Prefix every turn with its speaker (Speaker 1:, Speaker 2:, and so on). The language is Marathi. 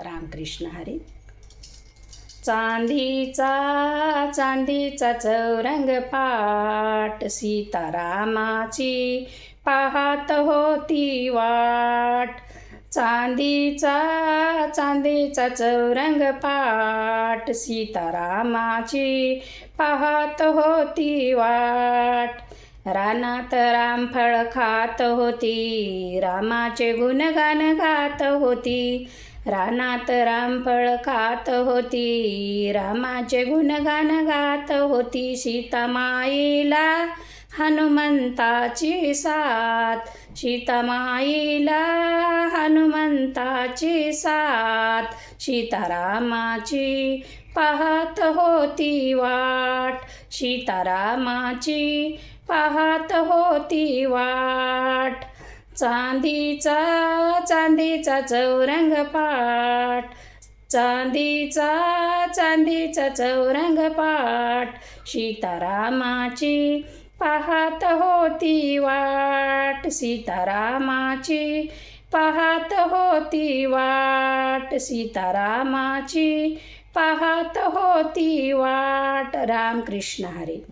Speaker 1: रामकृष्ण हरी. चांदीचा चांदीचा चौरंग पाट, सीतारामाची पाहत होती वाट. चांदीचा चांदीचा चौरंग पाट, सीतारामाची पाहत होती वाट. रानात रामफळ खात होती, रामाचे गुणगान गात होती. रानात रामफळ खात होती, रामाचे गुणगान गात होती. सीतामाईला हनुमंताची साथ, सीतामाईला हनुमंताची साथ. सीतारामाची पाहत होती वाट, सीतारामाची पाहत होती वाट. चांदीचा चांदीचा चौरंग पाट, चांदीचा चांदीचा चौरंग पाट. सीतारामाची पाहत होती वाट, सीतारामाची पाहत होती वाट. सीतारामाची पाहत होती वाट. रामकृष्ण हरी.